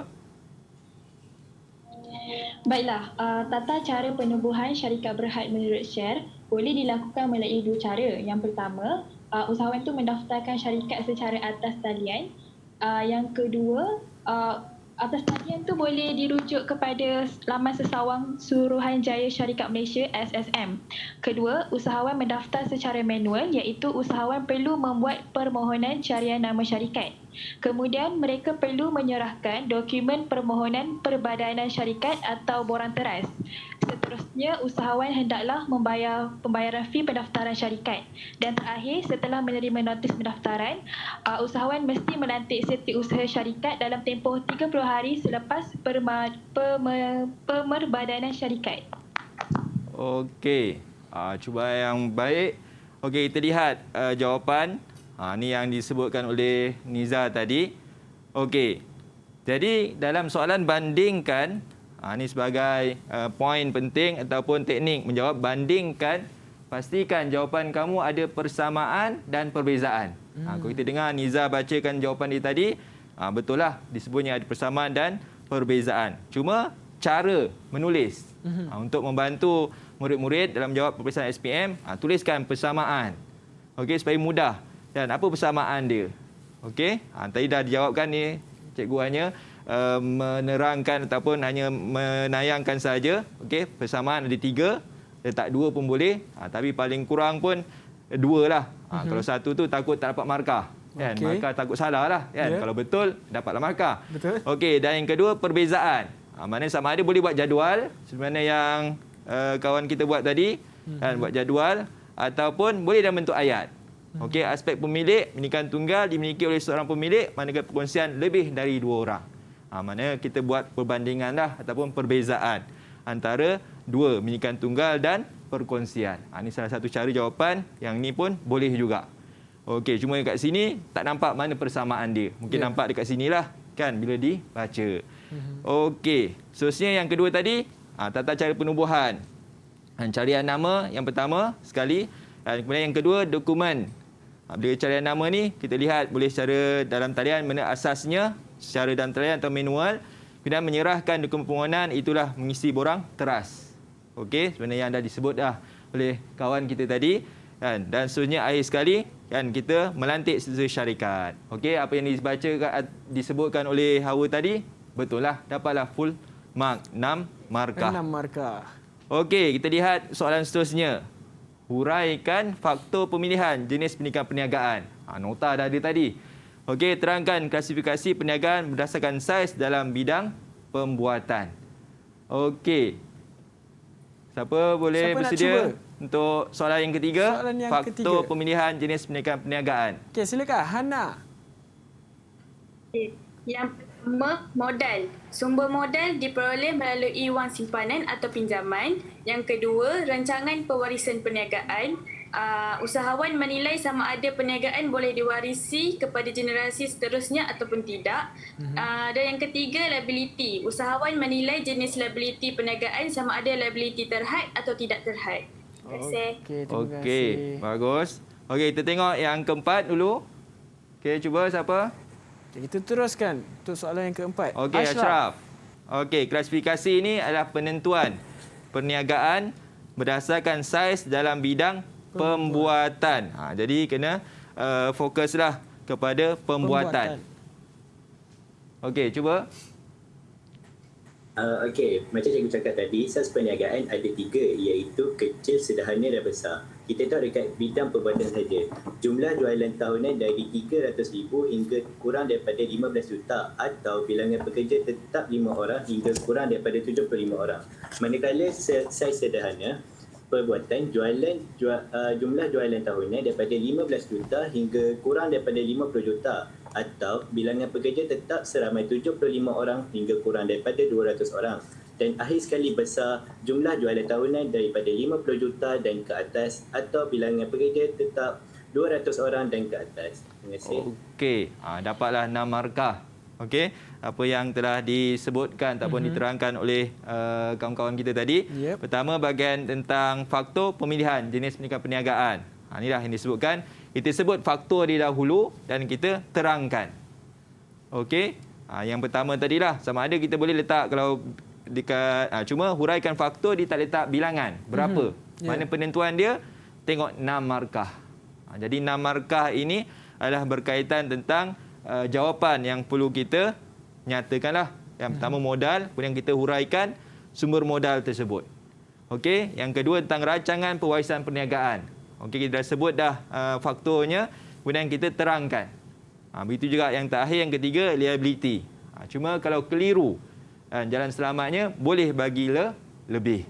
Baiklah, tata cara penubuhan syarikat berhad menurut share boleh dilakukan melalui 2 cara. Yang pertama, usahawan itu mendaftarkan syarikat secara atas talian. Yang kedua, atas talian tu boleh dirujuk kepada laman sesawang Suruhanjaya Syarikat Malaysia SSM. Kedua, usahawan mendaftar secara manual iaitu usahawan perlu membuat permohonan carian nama syarikat. Kemudian mereka perlu menyerahkan dokumen permohonan perbadanan syarikat atau borang teras. Seterusnya, usahawan hendaklah membayar pembayaran fee pendaftaran syarikat. Dan terakhir, setelah menerima notis pendaftaran, usahawan mesti melantik setiausaha syarikat dalam tempoh 30 hari selepas pemerbadanan syarikat. Okey. Cuba yang baik. Okey, kita lihat jawapan. Ni yang disebutkan oleh Niza tadi. Okey. Jadi dalam soalan bandingkan, ini sebagai poin penting ataupun teknik menjawab, bandingkan, pastikan jawapan kamu ada persamaan dan perbezaan. Kalau kita dengar Niza bacakan jawapan dia tadi, betul lah disebutnya ada persamaan dan perbezaan. Cuma cara menulis untuk membantu murid-murid dalam jawab peperiksaan SPM, tuliskan persamaan. Okey, supaya mudah. Dan apa persamaan dia? Okey, tadi dah dijawabkan ni, cikgu hanya menerangkan ataupun hanya menayangkan saja. Okey, persamaan ada 3, letak 2 pun boleh, tapi paling kurang pun 2 lah. Kalau 1 tu takut tak dapat markah, kan? Okey. Markah takut salah lah, kan? Yeah. Kalau betul dapatlah markah. Betul. Okey, dan yang kedua perbezaan. Maknanya sama ada boleh buat jadual sebenarnya yang kawan kita buat tadi, kan, buat jadual, ataupun boleh dalam bentuk ayat. Okey, aspek pemilik, milikan tunggal dimiliki oleh seorang pemilik, manakala perkongsian lebih dari 2 orang. Maknanya kita buat perbandingan lah ataupun perbezaan antara 2 milikan tunggal dan perkongsian. Ini salah satu cara jawapan, yang ni pun boleh juga. Okey, cuma kat sini tak nampak mana persamaan dia. Mungkin nampak dekat sinilah, kan, bila dibaca. Okey, seterusnya yang kedua tadi, tata cara penubuhan. Carian nama yang pertama sekali. Kemudian yang kedua, dokumen. Bila carian nama ni, kita lihat boleh secara dalam talian, mana asasnya, secara dalam talian atau manual. Kemudian menyerahkan dokumen permohonan, itulah mengisi borang teras. Okey, sebenarnya yang dah disebut dah oleh kawan kita tadi. Kan? Dan seterusnya akhir sekali, kan, kita melantik setiausaha syarikat. Okey, apa yang disebutkan oleh Hawa tadi, betul lah, dapatlah full mark, 6 markah. 6 markah. Okey, kita lihat soalan seterusnya. Huraikan faktor pemilihan jenis pendidikan perniagaan. Nota dah ada tadi. Okey, terangkan klasifikasi perniagaan berdasarkan saiz dalam bidang pembuatan. Okey. Siapa boleh bersedia untuk soalan yang ketiga? Soalan yang faktor ketiga. pemilihan jenis pendidikan perniagaan. Okey, silakan Hana. Yang Modal. Sumber modal diperoleh melalui wang simpanan atau pinjaman. Yang kedua, rancangan pewarisan perniagaan. Usahawan menilai sama ada perniagaan boleh diwarisi kepada generasi seterusnya ataupun tidak. Dan yang ketiga, liability. Usahawan menilai jenis liability perniagaan sama ada liability terhad atau tidak terhad. Terima kasih. Terima kasih. Bagus. Okey, kita tengok yang keempat dulu. Okey, cuba siapa? Kita teruskan untuk soalan yang keempat. Okey, Ashraf. Okey, klasifikasi ini adalah penentuan perniagaan berdasarkan saiz dalam bidang pembuatan. Jadi kena fokuslah kepada pembuatan. Okey, cuba. Okey, macam cikgu cakap tadi, saiz perniagaan ada 3 iaitu kecil, sederhana dan besar. Kita tahu dekat bidang perbuatan saja. Jumlah jualan tahunan dari 300,000 hingga kurang daripada 15 juta atau bilangan pekerja tetap 5 orang hingga kurang daripada 75 orang. Manakala saiz sederhana perbuatan jumlah jualan tahunan daripada 15 juta hingga kurang daripada 50 juta atau bilangan pekerja tetap seramai 75 orang hingga kurang daripada 200 orang. Dan akhir sekali besar, jumlah jualan tahunan daripada 50 juta dan ke atas atau bilangan pekerja tetap 200 orang dan ke atas. Terima kasih. Okey, dapatlah 6 markah. Okey, apa yang telah disebutkan ataupun diterangkan oleh kawan-kawan kita tadi. Pertama, bahagian tentang faktor pemilihan jenis perniagaan. Inilah yang disebutkan. Kita sebut faktor di dahulu dan kita terangkan. Okey, yang pertama tadilah sama ada kita boleh letak kalau dekat cuma huraikan faktor dia tak letak bilangan berapa. Mana penentuan dia tengok 6 markah. Jadi 6 markah ini adalah berkaitan tentang jawapan yang perlu kita nyatakanlah. Yang pertama modal, kemudian kita huraikan sumber modal tersebut. Okey, yang kedua tentang rancangan pewarisan perniagaan. Okey, kita dah sebut dah faktornya, kemudian kita terangkan. Begitu juga yang terakhir, yang ketiga liability. Cuma kalau keliru jalan selamatnya boleh bagi lebih.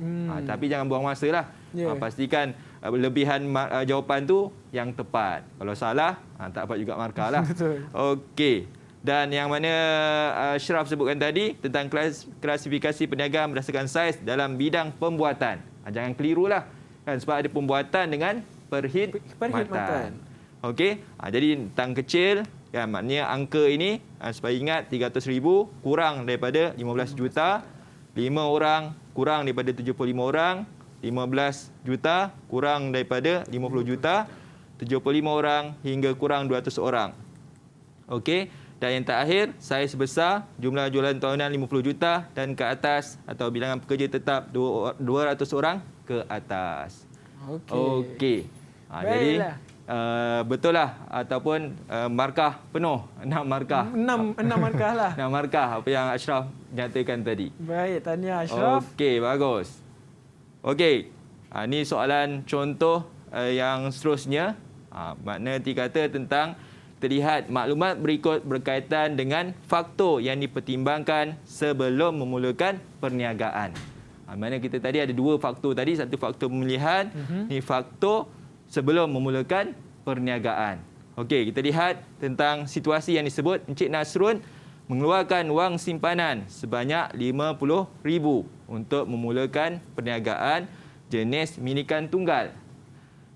Tapi jangan buang masa lah. Pastikan lebihan jawapan tu yang tepat. Kalau salah, tak dapat juga markah lah. Okey. Dan yang mana Ashraf sebutkan tadi tentang klasifikasi perniagaan berdasarkan saiz dalam bidang pembuatan. Jangan kelirulah. Kan, sebab ada pembuatan dengan perkhidmatan. Okey. Jadi tentang kecil, ya, maknanya angka ini supaya ingat 300,000 kurang daripada 15 juta, 5 orang kurang daripada 75 orang, 15 juta kurang daripada 50 juta, 75 orang hingga kurang 200 orang. Okey, dan yang terakhir saiz besar, jumlah jualan tahunan 50 juta dan ke atas atau bilangan pekerja tetap 200 orang ke atas. Okey. Jadi betul lah ataupun markah penuh 6 markah. 6 markah lah. 6 markah apa yang Ashraf nyatakan tadi. Baik, tahniah Ashraf. Okey, bagus. Okey. Ini soalan contoh yang seterusnya. Makna dikata tentang terlihat maklumat berikut berkaitan dengan faktor yang dipertimbangkan sebelum memulakan perniagaan. Mana kita tadi ada 2 faktor tadi, satu faktor pemilihan, ni faktor sebelum memulakan perniagaan. Okey, kita lihat tentang situasi yang disebut Encik Nasrun mengeluarkan wang simpanan sebanyak 50,000 untuk memulakan perniagaan jenis milikan tunggal.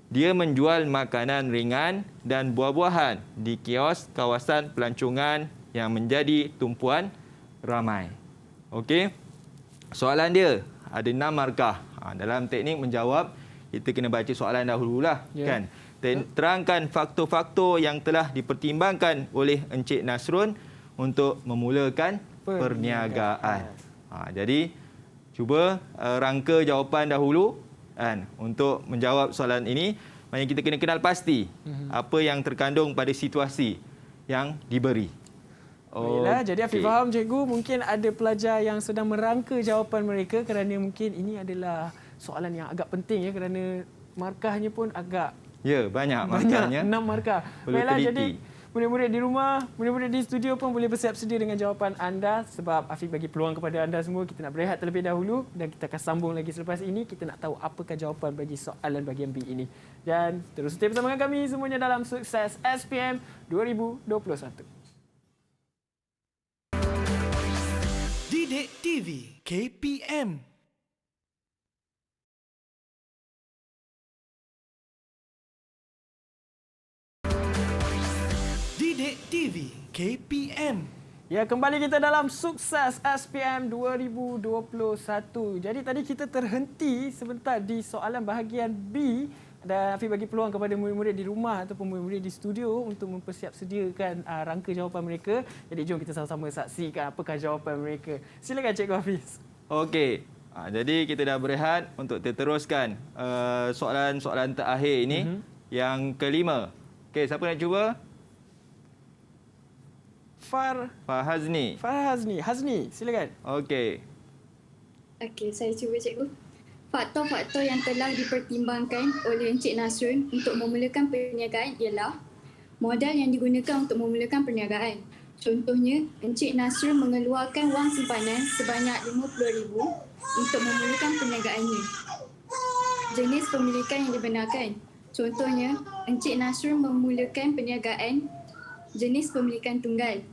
Dia menjual makanan ringan dan buah-buahan di kios kawasan pelancongan yang menjadi tumpuan ramai. Okey, soalan dia ada 6 markah. Dalam teknik menjawab, kita kena baca soalan dahululah, kan? Terangkan faktor-faktor yang telah dipertimbangkan oleh Encik Nasrun untuk memulakan perniagaan. Jadi cuba rangka jawapan dahulu kan untuk menjawab soalan ini. Maknanya kita kena kenal pasti apa yang terkandung pada situasi yang diberi. Baiklah, jadi Afiq faham cikgu, mungkin ada pelajar yang sedang merangka jawapan mereka kerana mungkin ini adalah soalan yang agak penting ya, kerana markahnya pun agak banyak markahnya. 6 markah. Baiklah, jadi murid-murid di rumah, murid-murid di studio pun boleh bersiap sedia dengan jawapan anda sebab Afiq bagi peluang kepada anda semua. Kita nak berehat terlebih dahulu dan kita akan sambung lagi selepas ini. Kita nak tahu apakah jawapan bagi soalan bahagian B ini. Dan terus stay bersama dengan kami semuanya dalam Sukses SPM 2021. Didik TV KPM. Didik TV KPM. Ya, kembali kita dalam Sukses SPM 2021. Jadi tadi kita terhenti sebentar di soalan bahagian B dan Hafiz bagi peluang kepada murid-murid di rumah ataupun murid-murid di studio untuk mempersiapsediakan rangka jawapan mereka. Jadi jom kita sama-sama saksikan apakah jawapan mereka. Silakan Cikgu Hafiz. Okey. Jadi kita dah berehat untuk teruskan soalan-soalan terakhir ini. Yang kelima. Okey, siapa nak cuba? Hazni. Hazni, silakan. Okey. Okey, saya cuba cikgu. Faktor-faktor yang telah dipertimbangkan oleh Encik Nasrun untuk memulakan perniagaan ialah modal yang digunakan untuk memulakan perniagaan. Contohnya, Encik Nasrun mengeluarkan wang simpanan sebanyak RM50,000 untuk memulakan perniagaannya. Jenis pemilikan yang dibenarkan. Contohnya, Encik Nasrun memulakan perniagaan jenis pemilikan tunggal.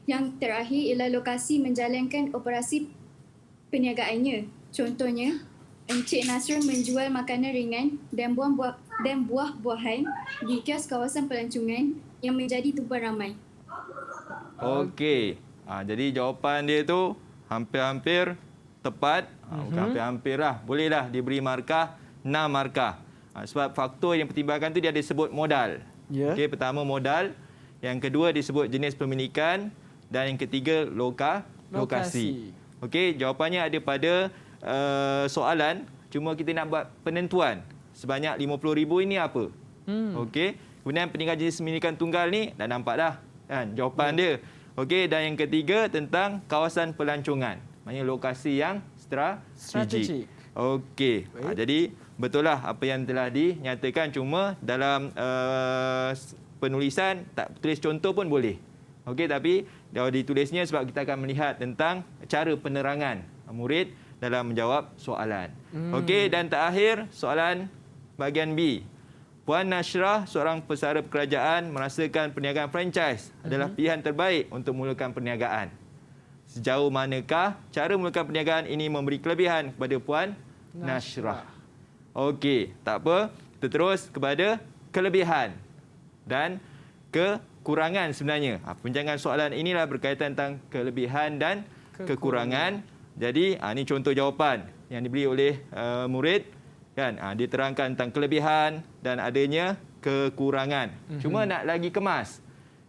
Yang terakhir ialah lokasi menjalankan operasi perniagaannya. Contohnya, Encik Nasrun menjual makanan ringan dan buah-buahan di kios kawasan pelancongan yang menjadi tumpuan ramai. Okey. Jadi jawapan dia tu hampir-hampir tepat. Bukan hampir-hampir lah. Bolehlah diberi markah 6 markah. Sebab faktor yang pertimbangkan tu dia ada sebut modal. Ya. Okey, pertama modal. Yang kedua disebut jenis pemilikan. Dan yang ketiga lokasi. Okey, jawapannya ada pada soalan. Cuma kita nak buat penentuan. Sebanyak RM50,000 ini apa? Okey. Kemudian peningkatan jenis pemilikan tunggal ni dah nampak dah kan jawapan dia. Okey, dan yang ketiga tentang kawasan pelancongan. Maknanya lokasi yang strategik. Okey. Jadi betul lah apa yang telah dinyatakan, cuma dalam penulisan tak tulis contoh pun boleh. Okey, tapi kalau ditulisnya sebab kita akan melihat tentang cara penerangan murid dalam menjawab soalan. Okey, dan terakhir soalan bahagian B. Puan Nashrah, seorang pesara kerajaan, merasakan perniagaan franchise adalah pilihan terbaik untuk memulakan perniagaan. Sejauh manakah cara memulakan perniagaan ini memberi kelebihan kepada Puan Nashrah? Okey, tak apa. Kita terus kepada kelebihan dan kekurangan sebenarnya. Perbincangan soalan inilah berkaitan tentang kelebihan dan kekurangan. Jadi, ini contoh jawapan yang diberi oleh murid. Kan? Diterangkan tentang kelebihan dan adanya kekurangan. Cuma nak lagi kemas.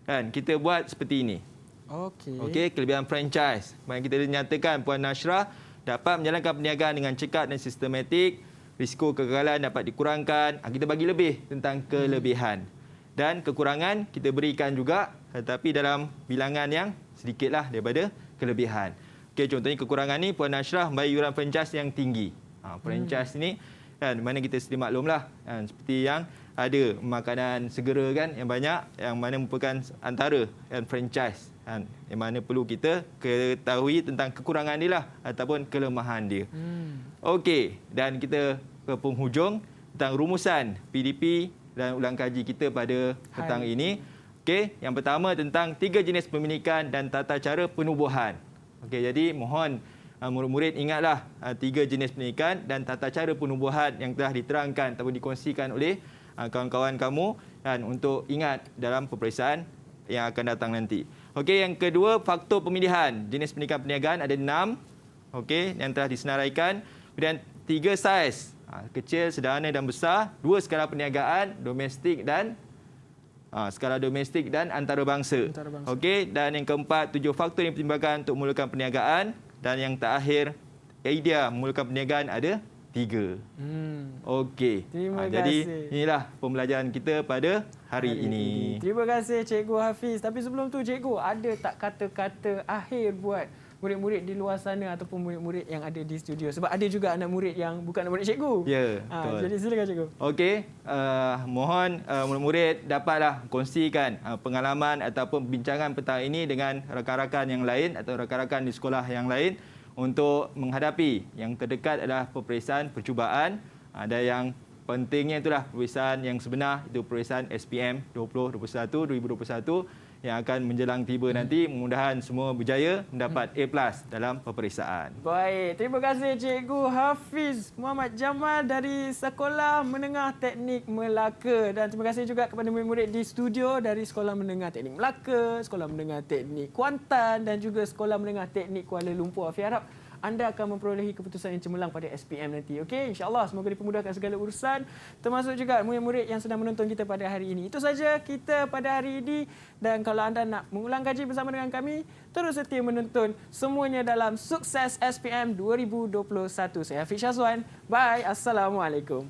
Kan? Kita buat seperti ini. Okey, kelebihan franchise. Kita nyatakan Puan Nashrah dapat menjalankan perniagaan dengan cepat dan sistematik. Risiko kegagalan dapat dikurangkan. Kita bagi lebih tentang kelebihan. Dan kekurangan kita berikan juga, tetapi dalam bilangan yang sedikitlah daripada kelebihan. Okey, contohnya kekurangan ni Puan Nashrah membayar yuran franchise yang tinggi. Franchise ni kan mana kita sedia maklumlah kan, seperti yang ada makanan segera kan yang banyak, yang mana merupakan antara kan franchise kan, yang mana perlu kita ketahui tentang kekurangan dia lah ataupun kelemahan dia. Okey, dan kita ke penghujung tentang rumusan PDP dan ulang kaji kita pada petang ini. Okey, yang pertama tentang 3 jenis pemilikan dan tata cara penubuhan. Okey, jadi mohon murid-murid ingatlah 3 jenis pemilikan dan tata cara penubuhan yang telah diterangkan ataupun dikongsikan oleh kawan-kawan kamu dan untuk ingat dalam peperiksaan yang akan datang nanti. Okey, yang kedua faktor pemilihan. Jenis pemilikan perniagaan ada 6. Okey, yang telah disenaraikan. Kemudian 3 saiz. Kecil, sederhana dan besar. 2 skala perniagaan, domestik dan skala domestik dan antarabangsa. Okey, dan yang keempat 7 faktor yang dipertimbangkan untuk memulakan perniagaan dan yang terakhir idea memulakan perniagaan ada 3. Okey. Jadi inilah pembelajaran kita pada hari ini. Terima kasih Cikgu Hafiz. Tapi sebelum tu Cikgu, ada tak kata-kata akhir buat murid-murid di luar sana ataupun murid-murid yang ada di studio? Sebab ada juga anak murid yang bukan anak murid cikgu. Ya, betul. Jadi silakan cikgu. Okey, mohon murid-murid dapatlah kongsikan pengalaman ataupun bincangan petang ini dengan rakan-rakan yang lain atau rakan-rakan di sekolah yang lain untuk menghadapi yang terdekat adalah peperiksaan percubaan. Ada yang pentingnya itulah peperiksaan yang sebenar, itu peperiksaan SPM 2021. yang akan menjelang tiba nanti. Mudah-mudahan semua berjaya mendapat A+ dalam peperiksaan. Baik, terima kasih Cikgu Hafiz Muhammad Jamal dari Sekolah Menengah Teknik Melaka, dan terima kasih juga kepada murid-murid di studio dari Sekolah Menengah Teknik Melaka, Sekolah Menengah Teknik Kuantan dan juga Sekolah Menengah Teknik Kuala Lumpur. Afi harap anda akan memperolehi keputusan yang cemerlang pada SPM nanti. Okey, insya-Allah semoga dipermudahkan segala urusan, termasuk juga murid-murid yang sedang menonton kita pada hari ini. Itu saja kita pada hari ini, dan kalau anda nak mengulang kaji bersama dengan kami, terus setia menonton semuanya dalam Sukses SPM 2021. Saya Hafiz Syazwan. Bye. Assalamualaikum.